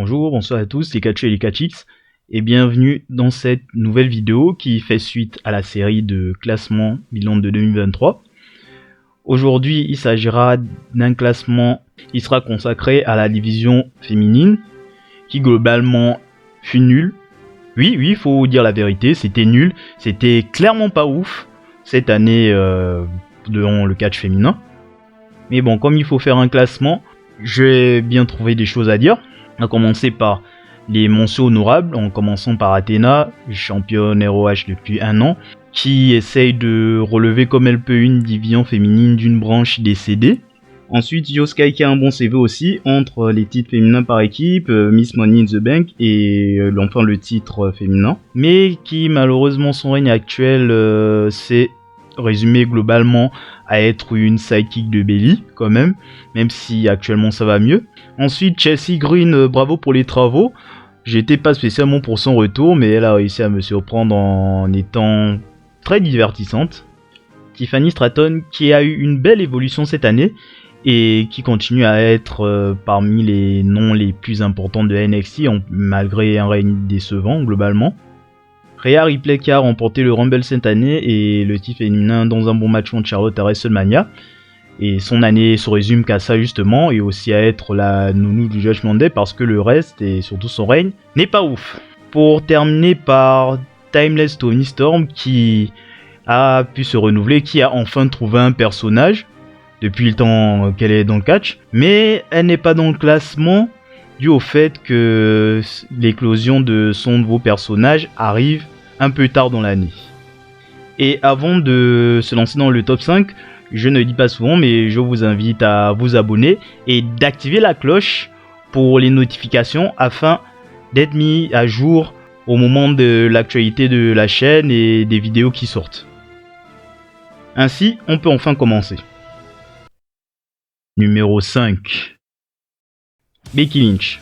Bonjour, bonsoir à tous, les Catcheux et les Catchix, et bienvenue dans cette nouvelle vidéo qui fait suite à la série de classement bilan de 2023. Aujourd'hui, il s'agira d'un classement qui sera consacré à la division féminine, qui globalement fut nul. Oui, il faut dire la vérité, c'était nul, c'était clairement pas ouf cette année dans le catch féminin. Mais bon, comme il faut faire un classement, j'ai bien trouvé des choses à dire. On va commencer par les mentions honorables, en commençant par Athena, championne ROH depuis 1 an, qui essaye de relever comme elle peut une division féminine d'une branche décédée. Ensuite, Yoskai qui a un bon CV aussi, entre les titres féminins par équipe, Miss Money in the Bank et enfin le titre féminin. Mais qui malheureusement son règne actuel s'est résumé globalement à être une sidekick de Belly quand même si actuellement ça va mieux. Ensuite, Chelsea Green, bravo pour les travaux. J'étais pas spécialement pour son retour, mais elle a réussi à me surprendre en étant très divertissante. Tiffany Stratton qui a eu une belle évolution cette année et qui continue à être parmi les noms les plus importants de NXT malgré un règne décevant globalement. Rhea Ripley qui a remporté le Rumble cette année et le titre féminin dans un bon match contre Charlotte à WrestleMania. Et son année se résume qu'à ça justement, et aussi à être la nounou du Judgment Day parce que le reste, et surtout son règne, n'est pas ouf. Pour terminer par Timeless Toni Storm qui a pu se renouveler, qui a enfin trouvé un personnage depuis le temps qu'elle est dans le catch, mais elle n'est pas dans le classement dû au fait que l'éclosion de son nouveau personnage arrive un peu tard dans l'année. Et avant de se lancer dans le top 5, je ne le dis pas souvent, mais je vous invite à vous abonner et d'activer la cloche pour les notifications afin d'être mis à jour au moment de l'actualité de la chaîne et des vidéos qui sortent. Ainsi, on peut enfin commencer. Numéro 5. Becky Lynch.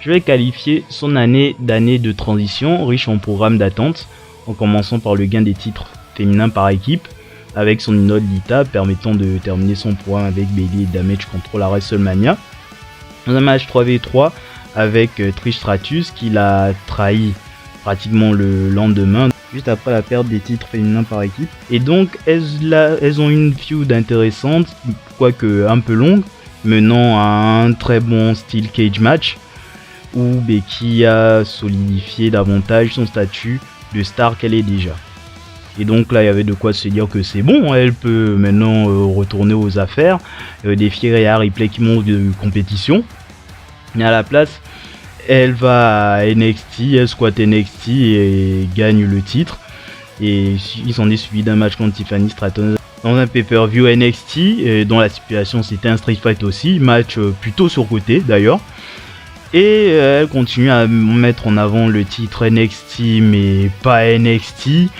Je vais qualifier son année d'année de transition riche en programmes d'attente, en commençant par le gain des titres féminins par équipe, avec son Inode Lita permettant de terminer son programme avec Bayley et Damage Control à WrestleMania. Dans un match 3v3 avec Trish Stratus qui l'a trahi pratiquement le lendemain, juste après la perte des titres féminins par équipe. Et donc elles ont une feud intéressante, quoique un peu longue, menant à un très bon style cage match, où Becky a solidifié davantage son statut de star qu'elle est déjà. Et donc là, il y avait de quoi se dire que c'est bon, elle peut maintenant retourner aux affaires, défier Rhea Ripley qui monte de compétition. Et à la place, elle va à NXT, elle squatte NXT et gagne le titre. Et il s'en est suivi d'un match contre Tiffany Stratton dans un pay-per-view NXT, dont la stipulation c'était un street fight aussi, match plutôt surcoté d'ailleurs. Et elle continue à mettre en avant le titre NXT mais pas NXT.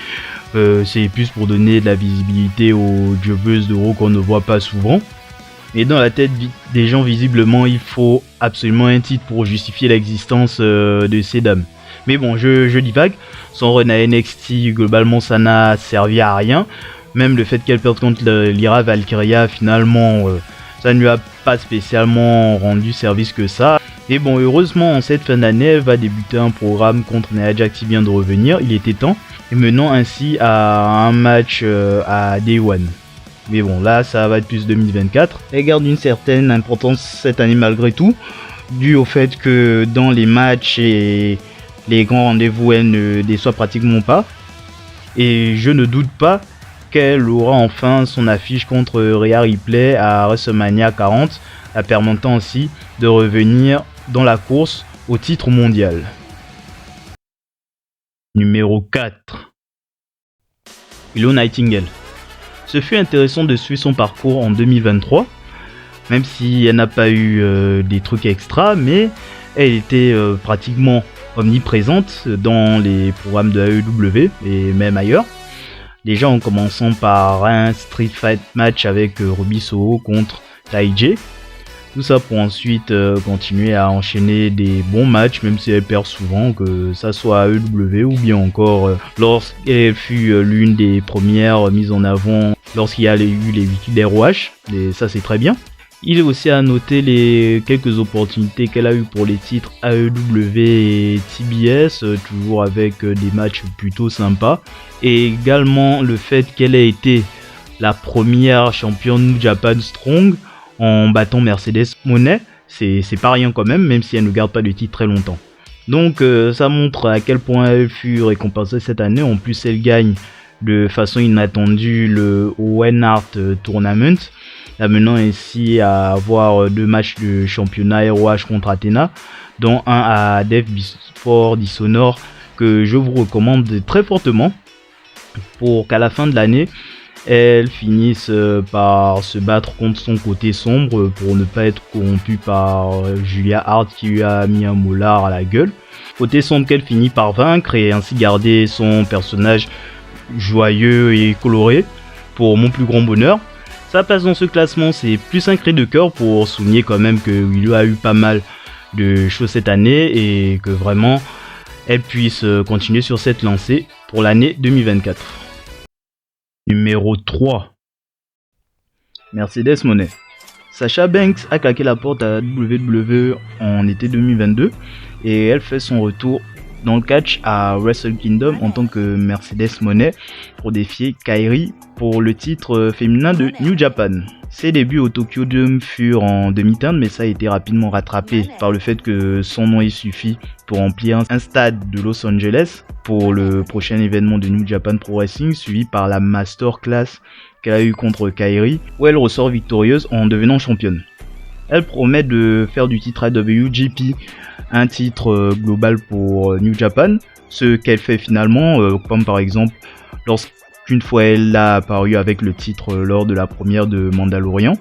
C'est plus pour donner de la visibilité aux jobbeuses de Raw qu'on ne voit pas souvent. Et dans la tête des gens, visiblement, il faut absolument un titre pour justifier l'existence de ces dames. Mais bon, je divague. Son run à NXT, globalement, ça n'a servi à rien. Même le fait qu'elle perde contre Lyra Valkyria, finalement, ça ne lui a pas spécialement rendu service que ça. Et bon, heureusement, en cette fin d'année, elle va débuter un programme contre Nia Jax qui vient de revenir. Il était temps. Et menant ainsi à un match à Day One. Mais bon, là, ça va être plus 2024. Elle garde une certaine importance cette année malgré tout, dû au fait que dans les matchs et les grands rendez-vous, elle ne déçoit pratiquement pas. Et je ne doute pas qu'elle aura enfin son affiche contre Rhea Ripley à WrestleMania 40, la permettant aussi de revenir dans la course au titre mondial. Numéro 4. Willow Nightingale. Ce fut intéressant de suivre son parcours en 2023, même si elle n'a pas eu des trucs extra, mais elle était pratiquement omniprésente dans les programmes de AEW et même ailleurs. Déjà en commençant par un Street Fight match avec Ruby Soho contre Taiji. Tout ça pour ensuite continuer à enchaîner des bons matchs, même si elle perd souvent, que ça soit à AEW ou bien encore lorsqu'elle fut l'une des premières mises en avant lorsqu'il y a eu les weekly ROH, et ça c'est très bien. Il est aussi à noter les quelques opportunités qu'elle a eues pour les titres AEW et TBS, toujours avec des matchs plutôt sympas. Et également le fait qu'elle ait été la première championne New Japan Strong en battant Mercedes Moné. C'est pas rien quand même si elle ne garde pas le titre très longtemps. Donc ça montre à quel point elle fut récompensée cette année. En plus, elle gagne de façon inattendue le Owen Hart Tournament, l'amenant ainsi à avoir 2 matchs de championnat ROH contre Athena, dont un à Death Before Dishonor que je vous recommande très fortement pour qu'à la fin de l'année elle finisse par se battre contre son côté sombre pour ne pas être corrompue par Julia Hart qui lui a mis un molar à la gueule. Côté sombre qu'elle finit par vaincre et ainsi garder son personnage joyeux et coloré pour mon plus grand bonheur. Sa place dans ce classement, c'est plus un cri de cœur pour souligner quand même qu'il a eu pas mal de choses cette année et que vraiment elle puisse continuer sur cette lancée pour l'année 2024. Numéro 3. Mercedes Moné. Sasha Banks a claqué la porte à WWE en été 2022 et elle fait son retour dans le catch à Wrestle Kingdom en tant que Mercedes Moné pour défier Kairi pour le titre féminin de New Japan. Ses débuts au Tokyo Dome furent en demi-teinte, mais ça a été rapidement rattrapé par le fait que son nom y suffit pour remplir un stade de Los Angeles pour le prochain événement de New Japan Pro Wrestling, suivi par la Masterclass qu'elle a eu contre Kairi, où elle ressort victorieuse en devenant championne. Elle promet de faire du titre IWGP un titre global pour New Japan, ce qu'elle fait finalement, comme par exemple lorsqu'une fois elle a apparu avec le titre lors de la première de Mandalorian.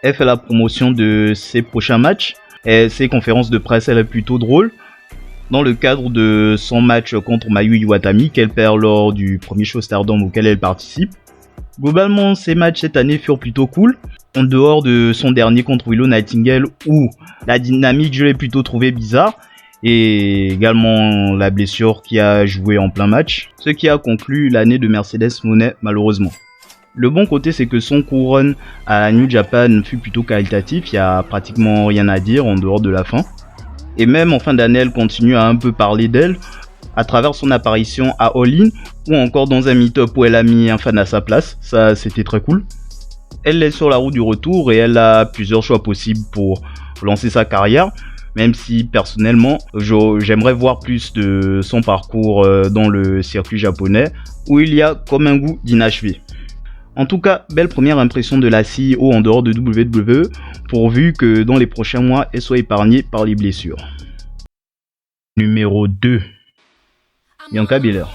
Elle fait la promotion de ses prochains matchs et ses conférences de presse, elle est plutôt drôle. Dans le cadre de son match contre Mayu Iwatani qu'elle perd lors du premier show Stardom auquel elle participe. Globalement, ses matchs cette année furent plutôt cool, en dehors de son dernier contre Willow Nightingale où la dynamique je l'ai plutôt trouvé bizarre, et également la blessure qui a joué en plein match, ce qui a conclu l'année de Mercedes Moné malheureusement. Le bon côté c'est que son couronne à New Japan fut plutôt qualitatif, il n'y a pratiquement rien à dire en dehors de la fin. Et même en fin d'année, elle continue à un peu parler d'elle à travers son apparition à All In ou encore dans un meet-up où elle a mis un fan à sa place. Ça, c'était très cool. Elle est sur la route du retour et elle a plusieurs choix possibles pour lancer sa carrière. Même si personnellement, j'aimerais voir plus de son parcours dans le circuit japonais où il y a comme un goût d'inachevé. En tout cas, belle première impression de la CEO en dehors de WWE, pourvu que dans les prochains mois, elle soit épargnée par les blessures. Numéro 2. Bianca Belair.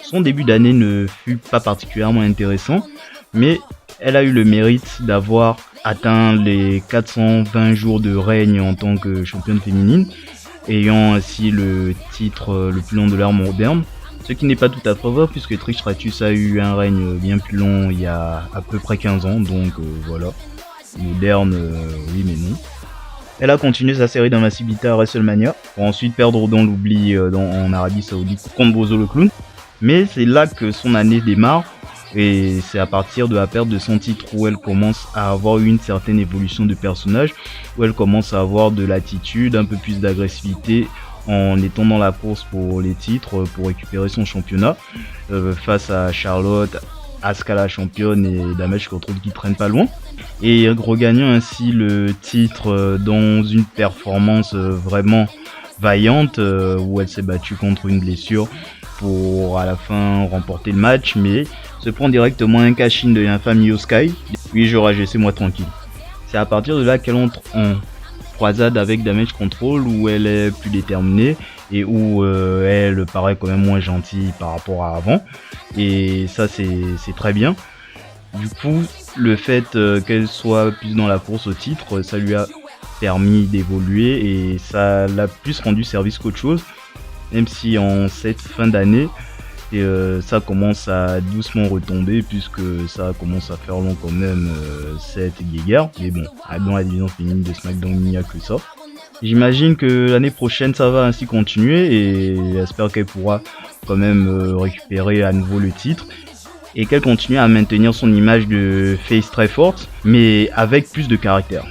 Son début d'année ne fut pas particulièrement intéressant, mais elle a eu le mérite d'avoir atteint les 420 jours de règne en tant que championne féminine, ayant ainsi le titre le plus long de l'ère moderne. Ce qui n'est pas tout à fait vrai puisque Trish Stratus a eu un règne bien plus long il y a à peu près 15 ans, donc voilà. Moderne, oui mais non. Elle a continué sa série d'invincibilité à WrestleMania, pour ensuite perdre dans l'oubli en Arabie Saoudite contre Bozo le Clown. Mais c'est là que son année démarre, et c'est à partir de la perte de son titre où elle commence à avoir une certaine évolution de personnage, où elle commence à avoir de l'attitude, un peu plus d'agressivité, en étant dans la course pour les titres, pour récupérer son championnat, face à Charlotte, Asuka la championne et Damage Control qui traîne pas loin, et regagnant ainsi le titre dans une performance vraiment vaillante, où elle s'est battue contre une blessure pour à la fin remporter le match, mais se prend directement un cash-in de l'infâme Io Sky. Oui, j'aurais laissé-moi tranquille. C'est à partir de là qu'elle entre en croisade avec Damage Control où elle est plus déterminée et où elle paraît quand même moins gentille par rapport à avant, et ça c'est très bien. Du coup le fait qu'elle soit plus dans la course au titre, ça lui a permis d'évoluer et ça l'a plus rendu service qu'autre chose, même si en cette fin d'année ça commence à doucement retomber puisque ça commence à faire long quand même cette guéguerre. Mais bon, dans la division féminine de SmackDown il n'y a que ça. J'imagine que l'année prochaine ça va ainsi continuer et j'espère qu'elle pourra quand même récupérer à nouveau le titre et qu'elle continue à maintenir son image de face très forte, mais avec plus de caractère.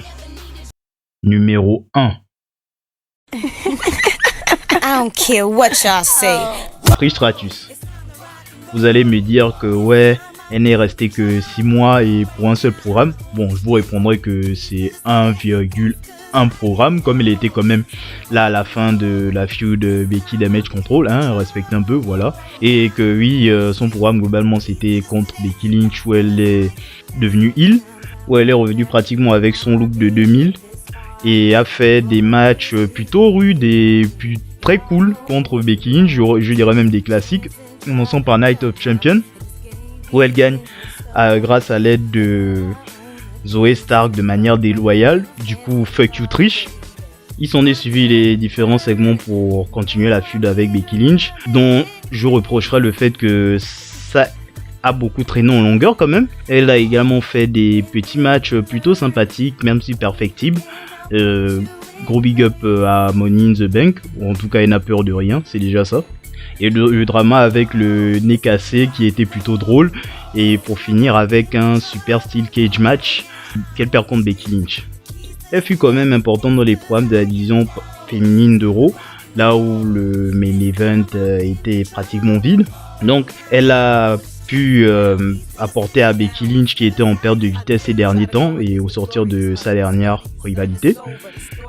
Numéro 1. I don't care what y'all say. Trish Stratus. Vous allez me dire que ouais, elle n'est restée que 6 mois et pour un seul programme. Bon, je vous répondrai que c'est 1,1 programme, comme elle était quand même là à la fin de la feud Becky Damage Control, hein, respecte un peu, voilà. Et que oui, son programme globalement c'était contre Becky Lynch où elle est devenue heel, où elle est revenue pratiquement avec son look de 2000 et a fait des matchs plutôt rudes et très cool contre Becky Lynch, je dirais même des classiques, commençant par Night of Champions, où elle gagne grâce à l'aide de Zoey Stark de manière déloyale. Du coup, fuck you Trish. Il s'en est suivi les différents segments pour continuer la feud avec Becky Lynch, dont je reprocherai le fait que ça a beaucoup traîné en longueur quand même. Elle a également fait des petits matchs plutôt sympathiques, même si perfectibles. Gros big up à Money in the Bank, ou en tout cas elle n'a peur de rien, c'est déjà ça. Et le drama avec le nez cassé qui était plutôt drôle, et pour finir avec un super style cage match qu'elle perd contre Becky Lynch. Elle fut quand même importante dans les programmes de la division féminine d'Euro, là où le main event était pratiquement vide. Donc elle a pu apporter à Becky Lynch qui était en perte de vitesse ces derniers temps et au sortir de sa dernière rivalité.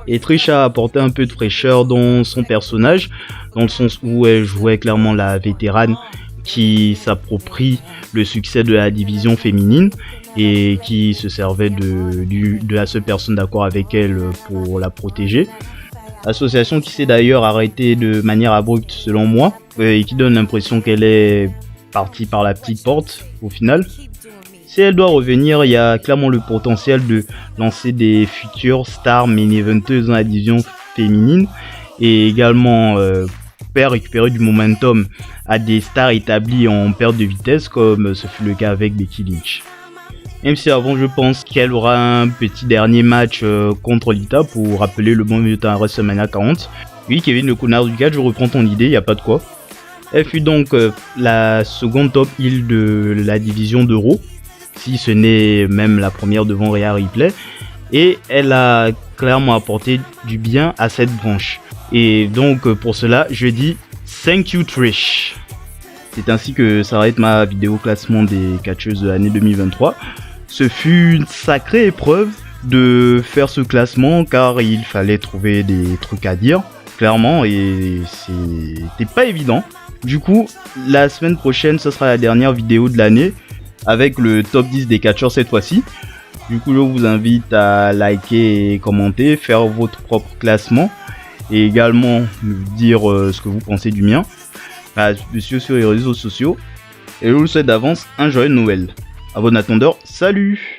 Et Trish a apporté un peu de fraîcheur dans son personnage, dans le sens où elle jouait clairement la vétérane qui s'approprie le succès de la division féminine et qui se servait de la seule personne d'accord avec elle pour la protéger. Association qui s'est d'ailleurs arrêtée de manière abrupte selon moi et qui donne l'impression qu'elle est partie par la petite porte au final. Si elle doit revenir, il y a clairement le potentiel de lancer des futures stars main eventeuses dans la division féminine et également faire récupérer du momentum à des stars établies en perte de vitesse comme ce fut le cas avec Becky Lynch. Même si avant je pense qu'elle aura un petit dernier match contre Lita pour rappeler le bon milieu à WrestleMania 40. Oui Kevin, le connard du gars, je reprends ton idée, y a pas de quoi. Elle fut donc la seconde top heel de la division d'Euro, si ce n'est même la première devant Rhea Ripley, et elle a clairement apporté du bien à cette branche. Et donc pour cela, je dis thank you Trish. C'est ainsi que s'arrête ma vidéo classement des catcheuses de l'année 2023. Ce fut une sacrée épreuve de faire ce classement car il fallait trouver des trucs à dire, clairement, et c'était pas évident. Du coup, la semaine prochaine, ce sera la dernière vidéo de l'année avec le top 10 des catcheurs cette fois-ci. Du coup, je vous invite à liker et commenter, faire votre propre classement et également me dire ce que vous pensez du mien. Monsieur sur les réseaux sociaux. Et je vous souhaite d'avance un joyeux Noël. À bon attendeur, salut!